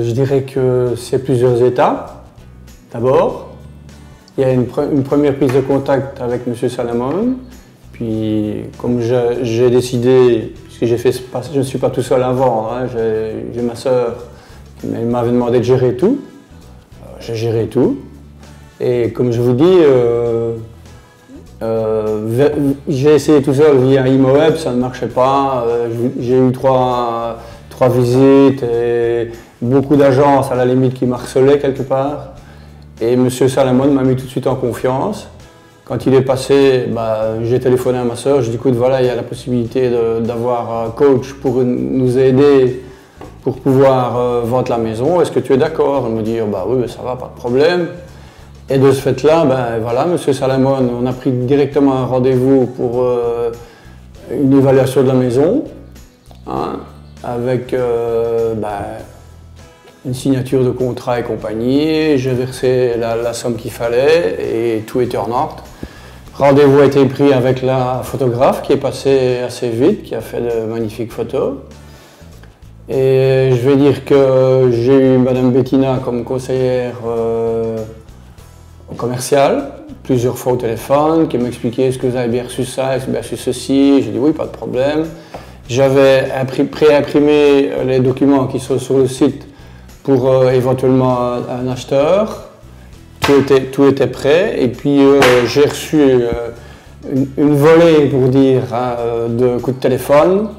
Je dirais que c'est plusieurs étapes. D'abord, il y a une première prise de contact avec M. Salamon. Puis, comme j'ai décidé, puisque je ne suis pas tout seul à vendre, hein, j'ai ma sœur qui m'avait demandé de gérer tout. J'ai géré tout. Et comme je vous dis, j'ai essayé tout seul via ImoWeb, ça ne marchait pas. J'ai eu trois visites et beaucoup d'agences à la limite qui m'harcelaient quelque part. Et M. Salamon m'a mis tout de suite en confiance. Quand il est passé, j'ai téléphoné à ma soeur, j'ai dit écoute, voilà, il y a la possibilité d'avoir un coach pour nous aider pour pouvoir vendre la maison. Est-ce que tu es d'accord? Elle me dit oui, ça va, pas de problème. Et de ce fait-là, voilà, M. Salamon, on a pris directement un rendez-vous pour une évaluation de la maison, hein, avec une signature de contrat et compagnie. J'ai versé la somme qu'il fallait et tout était en ordre. Rendez-vous a été pris avec la photographe qui est passée assez vite, qui a fait de magnifiques photos. Et je vais dire que j'ai eu Mme Bettina comme conseillère commerciale, plusieurs fois au téléphone, qui m'expliquait est-ce que vous avez bien reçu ça, est-ce que vous avez reçu ceci. J'ai dit oui, pas de problème. J'avais pré-imprimé les documents qui sont sur le site pour éventuellement un acheteur. Tout était prêt et puis j'ai reçu une volée, pour dire, de coups de téléphone,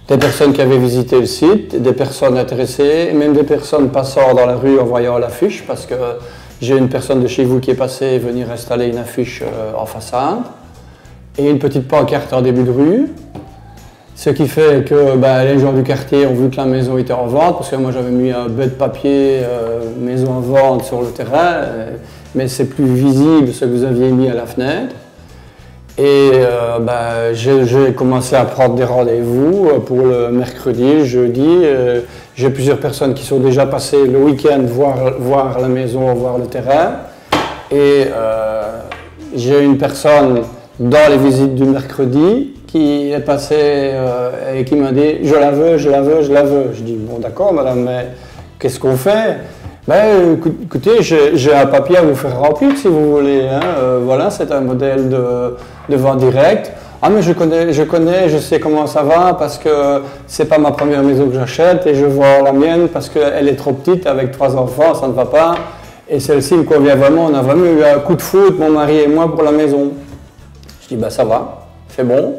des personnes qui avaient visité le site, des personnes intéressées, et même des personnes passant dans la rue en voyant l'affiche, parce que j'ai une personne de chez vous qui est passée venir installer une affiche en façade et une petite pancarte en début de rue. Ce qui fait que les gens du quartier ont vu que la maison était en vente, parce que moi j'avais mis un bête de papier maison en vente sur le terrain, mais c'est plus visible ce que vous aviez mis à la fenêtre. Et j'ai commencé à prendre des rendez-vous pour le mercredi, jeudi. J'ai plusieurs personnes qui sont déjà passées le week-end voir la maison, voir le terrain. Et j'ai une personne dans les visites du mercredi qui est passée et qui m'a dit « je la veux, je la veux, je la veux ». Je dis « bon d'accord madame, mais qu'est-ce qu'on fait ?» Écoutez, j'ai un papier à vous faire remplir si vous voulez, hein. Voilà, c'est un modèle de vente directe. Ah mais je connais, je sais comment ça va parce que c'est pas ma première maison que j'achète et je vends la mienne parce qu'elle est trop petite avec 3 enfants, ça ne va pas. Et celle-ci me convient vraiment, on a vraiment eu un coup de foot, mon mari et moi, pour la maison. Je dis ça va, c'est bon,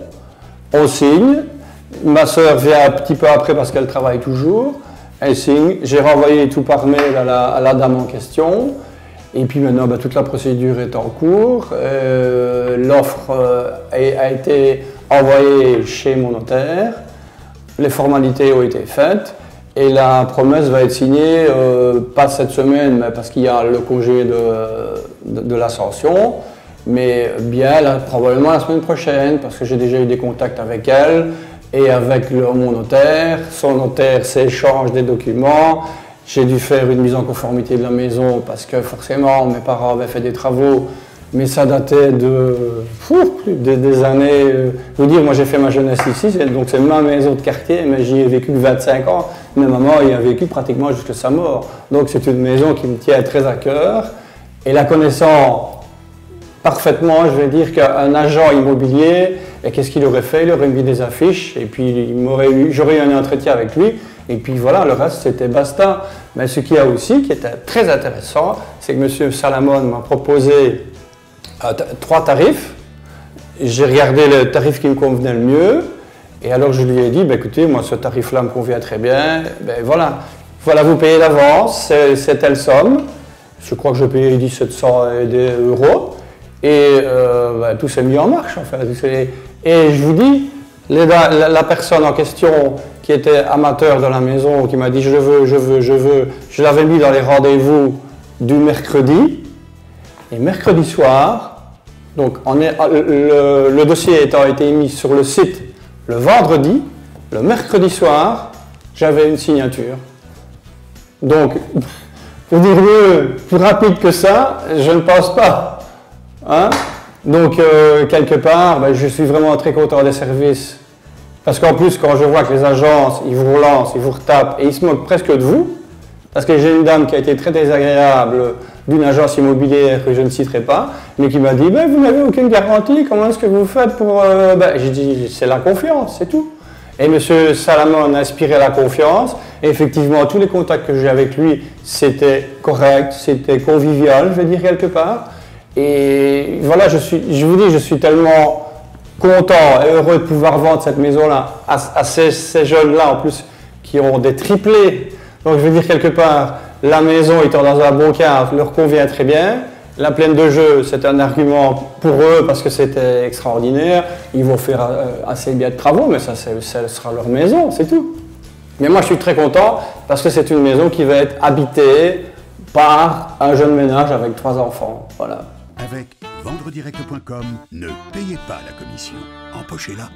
on signe. Ma soeur vient un petit peu après parce qu'elle travaille toujours. Elle signe, j'ai renvoyé tout par mail à la dame en question. Et puis maintenant, toute la procédure est en cours. L'offre a été envoyée chez mon notaire. Les formalités ont été faites. Et la promesse va être signée, pas cette semaine, mais parce qu'il y a le congé de l'Ascension. Mais bien, probablement la semaine prochaine, parce que j'ai déjà eu des contacts avec elle. Et avec mon notaire, son notaire s'échange des documents. J'ai dû faire une mise en conformité de la maison parce que forcément mes parents avaient fait des travaux, mais ça datait des années. Je veux dire, moi j'ai fait ma jeunesse ici, donc c'est ma maison de quartier, mais j'y ai vécu que 25 ans. Ma maman y a vécu pratiquement jusqu'à sa mort. Donc c'est une maison qui me tient très à cœur. Et la connaissant parfaitement, je vais dire qu'un agent immobilier, et qu'est-ce qu'il aurait fait? Il aurait mis des affiches et puis j'aurais eu un entretien avec lui et puis voilà, le reste c'était basta. Mais ce qu'il y a aussi qui était très intéressant, c'est que M. Salamon m'a proposé 3 tarifs. J'ai regardé le tarif qui me convenait le mieux et alors je lui ai dit, écoutez, moi ce tarif-là me convient très bien, voilà, vous payez d'avance, c'est telle somme. Je crois que je payais 1700 euros. Et tout s'est mis en marche en fait. Et je vous dis, la personne en question qui était amateur de la maison, qui m'a dit je veux, je l'avais mis dans les rendez-vous du mercredi. Et mercredi soir, donc le dossier étant été mis sur le site le vendredi, le mercredi soir, j'avais une signature. Donc, pour dire plus rapide que ça, je ne pense pas. Hein? Donc, quelque part, je suis vraiment très content des services. Parce qu'en plus, quand je vois que les agences, ils vous relancent, ils vous retapent et ils se moquent presque de vous, Parce que j'ai une dame qui a été très désagréable d'une agence immobilière que je ne citerai pas, mais qui m'a dit ben, vous n'avez aucune garantie, comment est-ce que vous faites pour... J'ai dit c'est la confiance, c'est tout. Et M. Salamon a inspiré la confiance. Et effectivement, tous les contacts que j'ai avec lui, c'était correct, c'était convivial, je vais dire quelque part. Et voilà, je vous dis, je suis tellement content et heureux de pouvoir vendre cette maison-là à ces jeunes-là, en plus, qui ont des triplés. Donc je veux dire quelque part, la maison étant dans un bon cadre leur convient très bien. La plaine de jeu, c'est un argument pour eux parce que c'était extraordinaire. Ils vont faire assez bien de travaux, mais ça sera leur maison, c'est tout. Mais moi, je suis très content parce que c'est une maison qui va être habitée par un jeune ménage avec 3 enfants. Voilà. Avec vendredirect.com, ne payez pas la commission. Empochez-la.